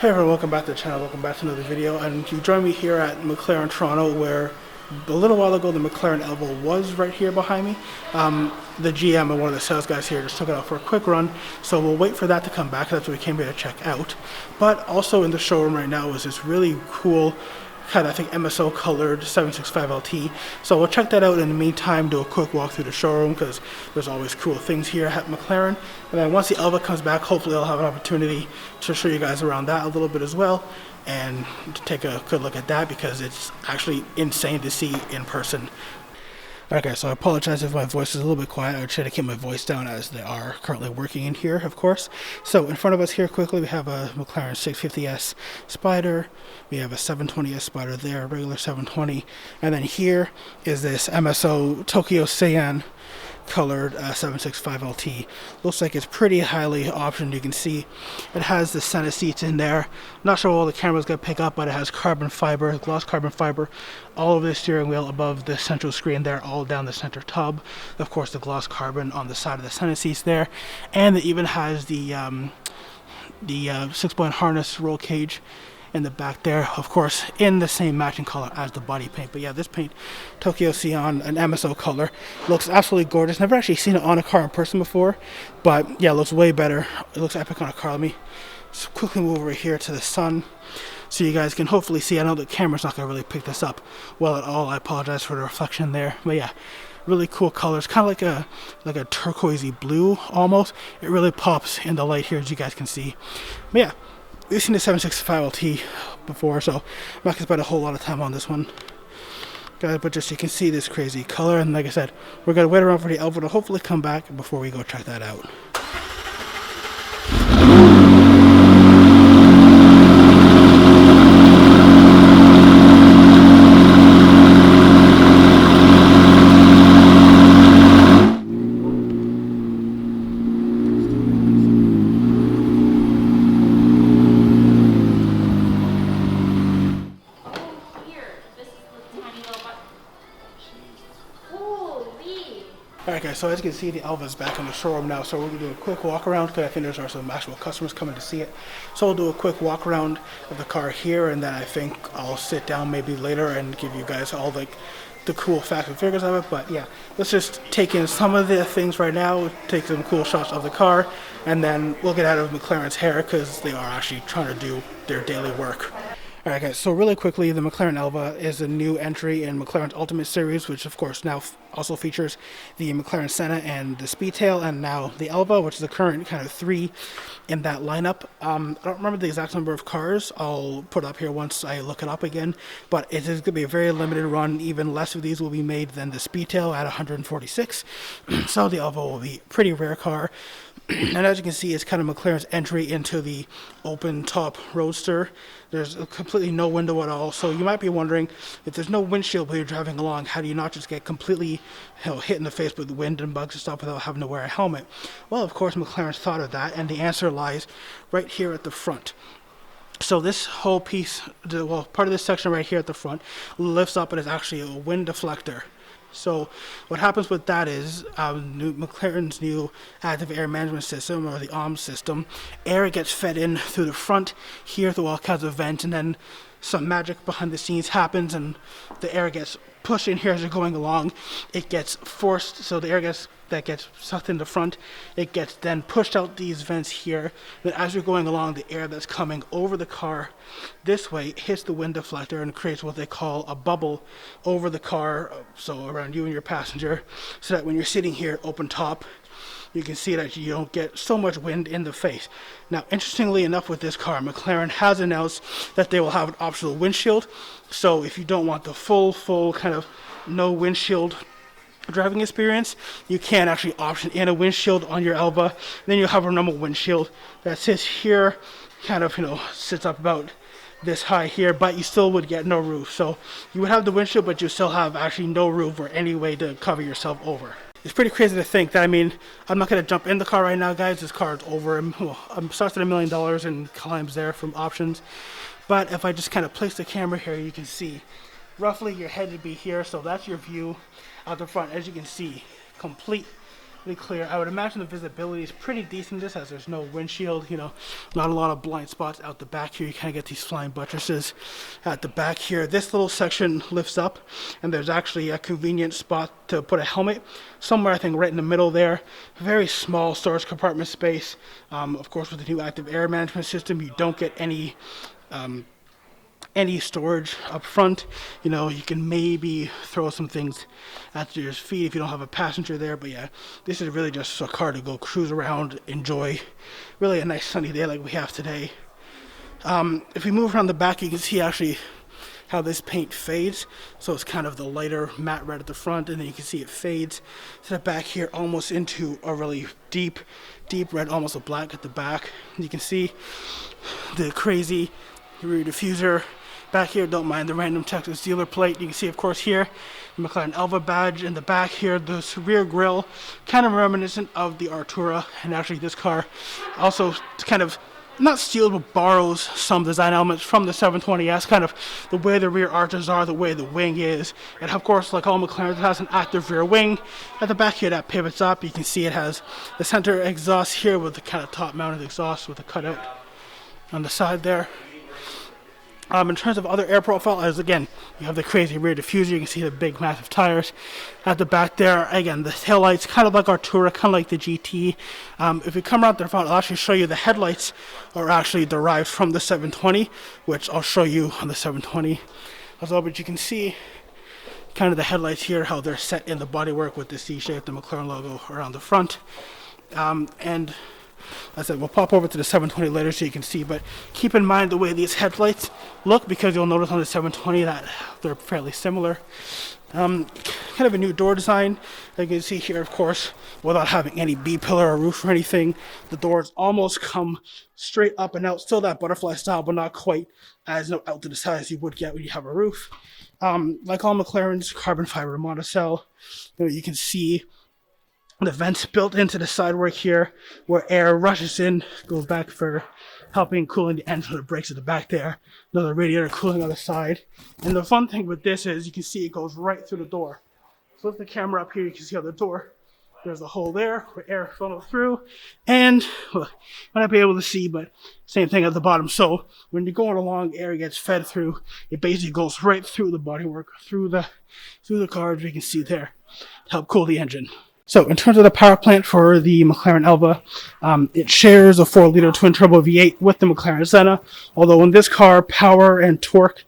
Hey everyone, welcome back to the channel, welcome back to another video, and you join me here at McLaren Toronto, where a little while ago the McLaren Elva was right here behind me. The GM and one of the sales guys here just took it out for a quick run, so we'll wait for that to come back. That's what we came here to check out. But also in the showroom right now is this really cool kind of, I think, MSO colored 765 LT. So we'll check that out. In the meantime, do a quick walk through the showroom because there's always cool things here at McLaren. And then once the Elva comes back, hopefully I'll have an opportunity to show you guys around that a little bit as well and to take a good look at that because it's actually insane to see in person. Okay, so I apologize if my voice is a little bit quiet. I would try to keep my voice down as they are currently working in here, of course. So in front of us here quickly, we have a McLaren 650S Spider. We have a 720S Spider there, a regular 720. And then here is this MSO Tokyo Cyan colored 765 LT. Looks like it's pretty highly optioned. You can see it has the center seats in there. Not sure all the camera's gonna pick up, but it has carbon fiber, gloss carbon fiber all over the steering wheel, above the central screen there, all down the center tub. Of course, the gloss carbon on the side of the center seats there, and it even has the 6-point harness roll cage in the back there, of course, in the same matching color as the body paint. But yeah, this paint, Tokyo Cyan, an MSO color, looks absolutely gorgeous. Never actually seen it on a car in person before, but yeah, it looks way better. It looks epic on a car. Let me just quickly move over here to the sun so you guys can hopefully see. I know the camera's not gonna really pick this up well at all. I apologize for the reflection there, but yeah, really cool colors, kind of like a turquoisey blue almost. It really pops in the light here, as you guys can see. But yeah, we've seen the 765 LT before, so I'm not going to spend a whole lot of time on this one, guys, but just so you can see this crazy color. And like I said, we're going to wait around for the Elva to hopefully come back before we go check that out. Alright guys, so as you can see, the Elva is back in the showroom now, so we're going to do a quick walk around because I think there's some actual customers coming to see it. So we'll do a quick walk around of the car here, and then I think I'll sit down maybe later and give you guys all the cool facts and figures of it. But yeah, let's just take in some of the things right now, take some cool shots of the car, and then we'll get out of McLaren's hair because they are actually trying to do their daily work. Alright guys, so really quickly, the McLaren Elva is a new entry in McLaren's Ultimate Series, which of course now also features the McLaren Senna and the Speedtail, and now the Elva, which is the current kind of 3 in that lineup. I don't remember the exact number of cars. I'll put up here once I look it up again, but it is going to be a very limited run. Even less of these will be made than the Speedtail at 146, so the Elva will be a pretty rare car. And as you can see, it's kind of McLaren's entry into the open top roadster. There's completely no window at all, so you might be wondering, if there's no windshield while you're driving along, how do you not just get completely hit in the face with wind and bugs and stuff without having to wear a helmet? Well, of course, McLaren's thought of that, and the answer lies right here at the front. So this whole piece, well, part of this section right here at the front lifts up and is actually a wind deflector. So what happens with that is McLaren's new active air management system, or the ARM system, air gets fed in through the front here through all kinds of vents, and then some magic behind the scenes happens and the air gets pushed in here as you're going along. It gets forced, so the air that gets sucked in the front, it gets then pushed out these vents here. Then as you're going along, the air that's coming over the car this way hits the wind deflector and creates what they call a bubble over the car, so around you and your passenger, so that when you're sitting here open top, you can see that you don't get so much wind in the face. Now, interestingly enough, with this car, McLaren has announced that they will have an optional windshield. So if you don't want the full kind of no windshield driving experience, you can actually option in a windshield on your Elva. Then you'll have a normal windshield that sits here, kind of, sits up about this high here, but you still would get no roof. So you would have the windshield, but you still have actually no roof or any way to cover yourself over. It's pretty crazy to think that, I'm not going to jump in the car right now, guys. This car is over. I'm starting at $1 million and climbs there from options. But if I just kind of place the camera here, you can see roughly your head would be here. So that's your view out the front. As you can see, complete pretty clear. I would imagine the visibility is pretty decent just as there's no windshield, you know, not a lot of blind spots out the back here. You kind of get these flying buttresses at the back here. This little section lifts up and there's actually a convenient spot to put a helmet somewhere, I think right in the middle there. Very small storage compartment space. Of course, with the new active air management system, you don't get any storage up front. You know, you can maybe throw some things at your feet if you don't have a passenger there, but yeah, this is really just a car to go cruise around, enjoy really a nice sunny day like we have today. If we move around the back, you can see actually how this paint fades. So it's kind of the lighter matte red at the front, and then you can see it fades to the back here almost into a really deep red, almost a black at the back. You can see the crazy rear diffuser back here. Don't mind the random Texas dealer plate. You can see, of course, here the McLaren Elva badge in the back here. This rear grille, kind of reminiscent of the Artura, and actually this car also kind of not steals but borrows some design elements from the 720S, kind of the way the rear arches are, the way the wing is, and of course, like all McLarens, it has an active rear wing at the back here that pivots up. You can see it has the center exhaust here with the kind of top mounted exhaust with the cutout on the side there. In terms of other air profiles, again, you have the crazy rear diffuser. You can see the big, massive tires at the back there. Again, the taillights, kind of like Artura, kind of like the GT. If we come around to the front, I'll actually show you the headlights are actually derived from the 720, which I'll show you on the 720 as well. But you can see kind of the headlights here, how they're set in the bodywork with the C-shape, the McLaren logo around the front. And I said we'll pop over to the 720 later so you can see, but keep in mind the way these headlights look, because you'll notice on the 720 that they're fairly similar. Kind of a new door design. You can see here, of course, without having any B-pillar or roof or anything, the doors almost come straight up and out. Still that butterfly style, but not quite as out to the side as you would get when you have a roof. Like all McLarens, carbon fiber monocell. You can see the vents built into the sidework here, where air rushes in, goes back for helping cooling the engine, the brakes at the back there. Another radiator cooling on the side. And the fun thing with this is you can see it goes right through the door. Flip the camera up here, you can see on the door, there's a hole there where air funnels through. And, well, might not be able to see, but same thing at the bottom. So when you're going along, air gets fed through. It basically goes right through the bodywork, through the car, as you can see there, to help cool the engine. So in terms of the power plant for the McLaren Elva, it shares a 4-liter twin-turbo V8 with the McLaren Senna, although in this car, power and torque,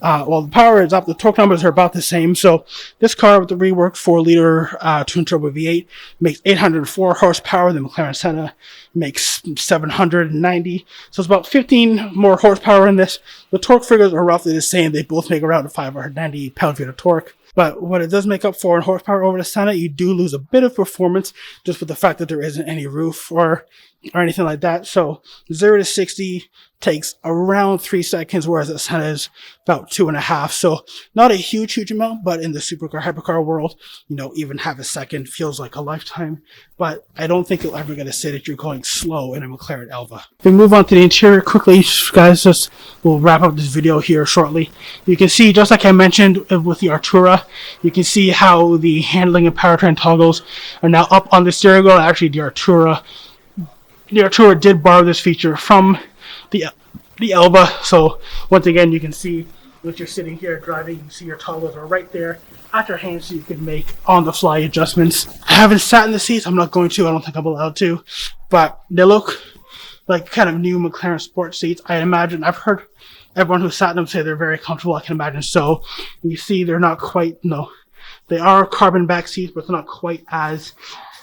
the power is up, the torque numbers are about the same. So this car with the reworked 4-liter twin-turbo V8 makes 804 horsepower. The McLaren Senna makes 790. So it's about 15 more horsepower in this. The torque figures are roughly the same. They both make around 590 pound-feet of torque. But what it does make up for in horsepower over the Senna, you do lose a bit of performance just with the fact that there isn't any roof or anything like that. So 0 to 60 takes around 3 seconds, whereas the Senna is about 2.5. So not a huge amount, but in the supercar, hypercar world, even half a second feels like a lifetime. But I don't think you'll ever get to say that you're going slow in a McLaren Elva. We move on to the interior quickly, guys. We'll wrap up this video here shortly. You can see, just like I mentioned with the Artura, you can see how the handling and powertrain toggles are now up on the steering wheel. Actually, the Artura did borrow this feature from the Elva. So once again, you can see if you're sitting here driving, you can see your toggles are right there at your hand, so you can make on-the-fly adjustments. I haven't sat in the seats. I'm not going to. I don't think I'm allowed to. But they look like kind of new McLaren sport seats. I imagine, I've heard everyone who sat in them say they're very comfortable. I can imagine so. You see, they're not quite, they are carbon back seats, but they're not quite as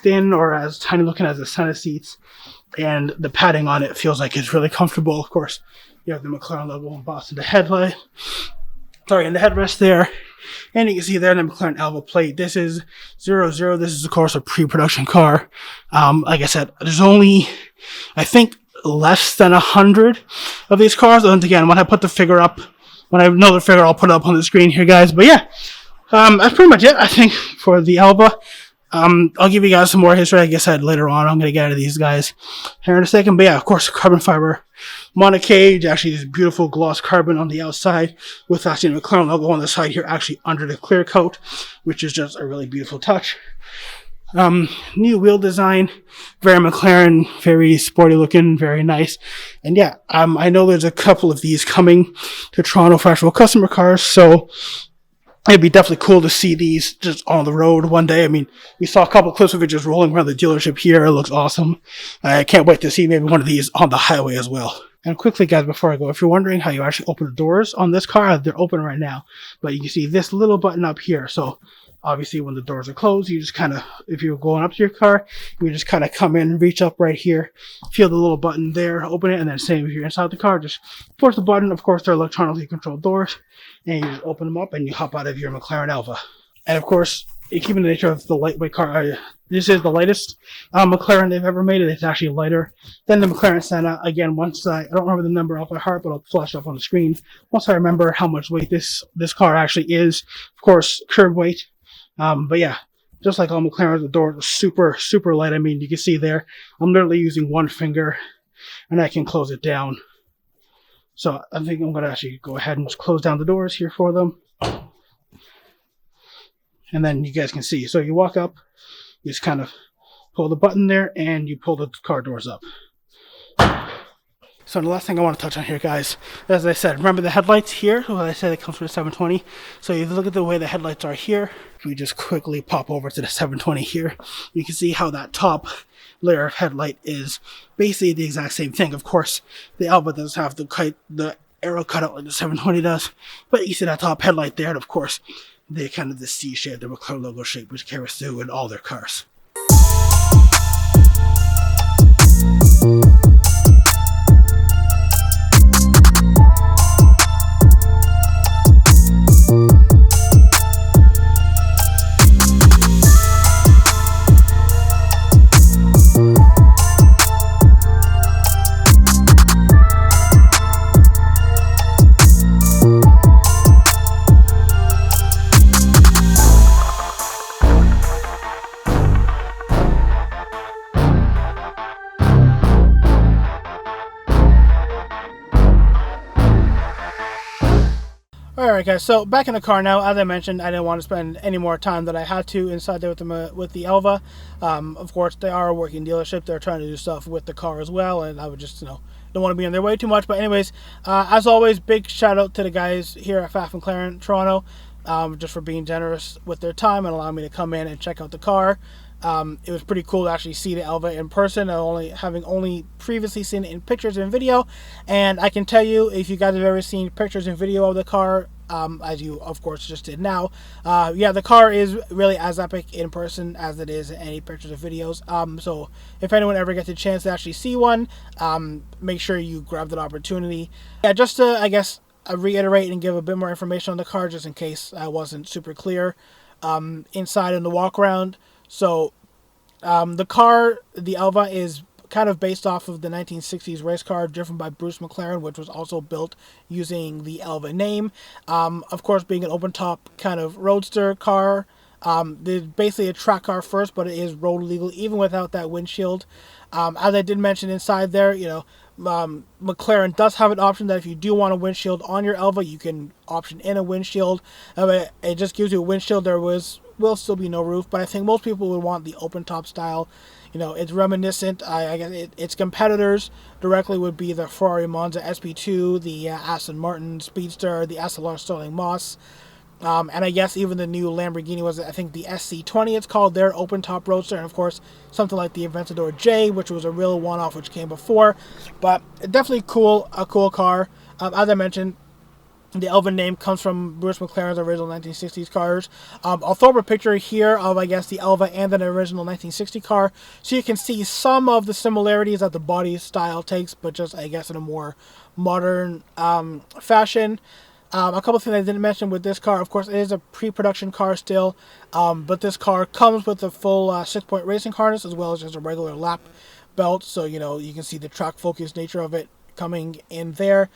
thin or as tiny looking as the Senna seats. And the padding on it feels like it's really comfortable. Of course, you have the McLaren logo embossed in the headlight. In the headrest there. And you can see there the McLaren Elva plate. This is 00. This is, of course, a pre-production car. Like I said, there's only, I think, less than 100 of these cars. And again, when I put the figure up, when I know the figure, I'll put it up on the screen here, guys. But yeah, that's pretty much it, I think, for the Elva. I'll give you guys some more history, like I said, later on. I'm going to get into these guys here in a second. But yeah, of course, carbon fiber monocage. Actually, this beautiful gloss carbon on the outside with actually the McLaren logo on the side here, actually under the clear coat, which is just a really beautiful touch. New wheel design, very McLaren, very sporty looking, very nice. And yeah, I know there's a couple of these coming to Toronto for actual customer cars, so it'd be definitely cool to see these just on the road one day. I mean, we saw a couple clips of it just rolling around the dealership here. It looks awesome. I can't wait to see maybe one of these on the highway as well. And quickly, guys, before I go, if you're wondering how you actually open the doors on this car, they're open right now. But you can see this little button up here. So obviously when the doors are closed, you just kind of, if you're going up to your car, you just kind of come in, reach up right here, feel the little button there, open it, and then same if you're inside the car, just push the button. Of course, they're electronically controlled doors, and you just open them up and you hop out of your McLaren Elva. And of course, keeping the nature of the lightweight car, this is the lightest McLaren they've ever made. It's actually lighter than the McLaren Senna. Again, once I don't remember the number off by heart, but I'll flash up on the screen. Once I remember how much weight this car actually is, of course, curb weight. But yeah, just like all McLarens, the doors are super, super light. I mean, you can see there, I'm literally using one finger and I can close it down. So I think I'm going to actually go ahead and just close down the doors here for them. And then you guys can see. So you walk up, you just kind of pull the button there and you pull the car doors up. So the last thing I want to touch on here, guys, as I said, remember the headlights here? Well, I said it comes with a 720. So you look at the way the headlights are here. If we just quickly pop over to the 720 here, you can see how that top layer of headlight is basically the exact same thing. Of course, the Elva does have the arrow cut out like the 720 does, but you see that top headlight there, and of course, they kind of the C shape, the McLaren logo shape, which carries through in all their cars. Alright guys, so back in the car now. As I mentioned, I didn't want to spend any more time than I had to inside there with the Elva. Of course, they are a working dealership. They're trying to do stuff with the car as well, and I would just, don't want to be in their way too much. But anyways, as always, big shout out to the guys here at Pfaff McLaren Toronto, just for being generous with their time and allowing me to come in and check out the car. It was pretty cool to actually see the Elva in person, having only previously seen it in pictures and video. And I can tell you, if you guys have ever seen pictures and video of the car, as you of course just did now, yeah, the car is really as epic in person as it is in any pictures or videos. So if anyone ever gets a chance to actually see one, make sure you grab that opportunity. Yeah, just to, I guess, reiterate and give a bit more information on the car, just in case I wasn't super clear, inside in the walk around. So the car, the Elva, is kind of based off of the 1960s race car driven by Bruce McLaren, which was also built using the Elva name. Of course, being an open top kind of roadster car, it's basically a track car first, but it is road legal even without that windshield. As I did mention inside there, McLaren does have an option that if you do want a windshield on your Elva, you can option in a windshield. It just gives you a windshield. There will still be no roof, but I think most people would want the open top style. It's reminiscent. I guess its competitors directly would be the Ferrari Monza SP2, the Aston Martin Speedster, the Aston Martin Sterling Moss, and I guess even the new Lamborghini was, I think, the SC20 it's called, their open top roadster, and of course something like the Aventador J, which was a real one-off which came before. But definitely a cool car. As I mentioned, the Elva name comes from Bruce McLaren's original 1960s cars. I'll throw up a picture here of, I guess, the Elva and an original 1960 car, so you can see some of the similarities that the body style takes, but just, I guess, in a more modern fashion. A couple things I didn't mention with this car, of course, it is a pre-production car still, but this car comes with a full 6-point racing harness as well as just a regular lap belt, so, you can see the track-focused nature of it coming in there.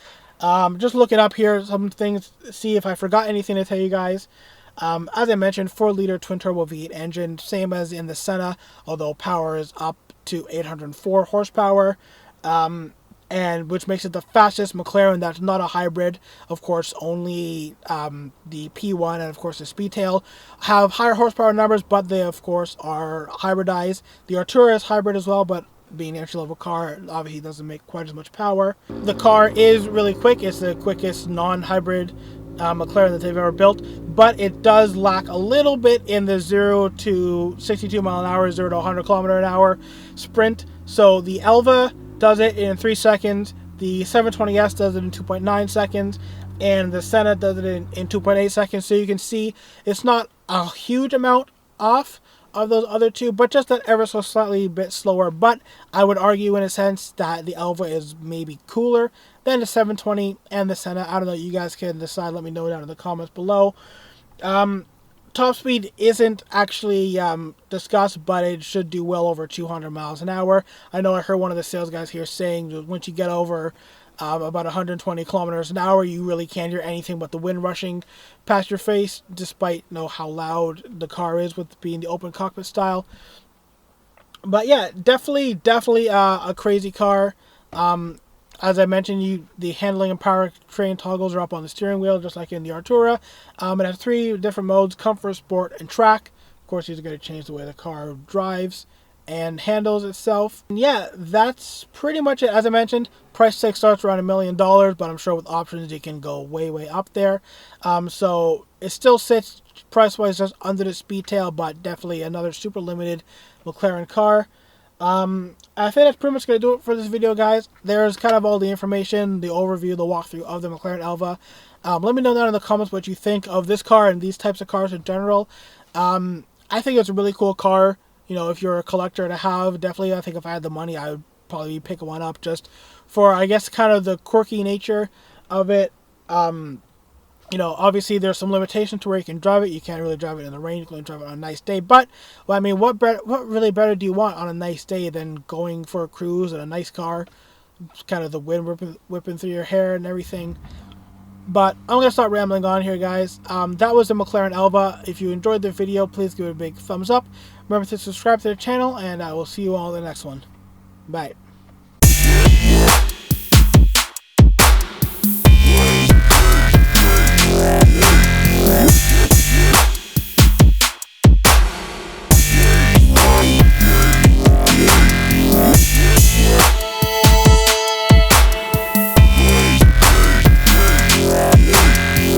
Just looking up here, some things, see if I forgot anything to tell you guys. As I mentioned, 4-liter twin-turbo V8 engine, same as in the Senna, although power is up to 804 horsepower. And and which makes it the fastest McLaren that's not a hybrid. Of course, only the P1 and of course the Speedtail have higher horsepower numbers, but they of course are hybridized. The Artura is hybrid as well, but being an entry-level car, obviously doesn't make quite as much power. The car is really quick. It's the quickest non-hybrid McLaren that they've ever built, but it does lack a little bit in the 0 to 62 mile an hour, 0 to 100 kilometer an hour sprint. So the Elva does it in 3 seconds, the 720S does it in 2.9 seconds, and the Senna does it in 2.8 seconds. So you can see it's not a huge amount off of those other two, but just that ever so slightly bit slower. But I would argue in a sense that the Elva is maybe cooler than the 720 and the Senna. I don't know, you guys can decide. Let me know down in the comments below. Top speed isn't actually discussed, but it should do well over 200 miles an hour. I know I heard one of the sales guys here saying that once you get over about 120 kilometers an hour, you really can't hear anything but the wind rushing past your face, despite how loud the car is with being the open cockpit style. But yeah, definitely a crazy car. As I mentioned, the handling and powertrain toggles are up on the steering wheel, just like in the Artura. It has 3 different modes: comfort, sport, and track. Of course, these are going to change the way the car drives and handles itself. And yeah, that's pretty much it. As I mentioned, price tag starts around $1 million, but I'm sure with options you can go way up there. So it still sits price-wise just under the Speedtail, but definitely another super limited McLaren car. I think that's pretty much going to do it for this video, guys. There's kind of all the information, the overview, the walkthrough of the McLaren Elva. Let me know down in the comments what you think of this car and these types of cars in general. I think it's a really cool car. If you're a collector to have, definitely, I think if I had the money, I would probably pick one up just for, I guess, kind of the quirky nature of it. Obviously there's some limitations to where you can drive it. You can't really drive it in the rain. You can only drive it on a nice day. But, well, I mean, what really better do you want on a nice day than going for a cruise in a nice car? It's kind of the wind whipping through your hair and everything. But I'm going to start rambling on here, guys. That was the McLaren Elva. If you enjoyed the video, please give it a big thumbs up. Remember to subscribe to the channel, and I will see you all in the next one. Bye.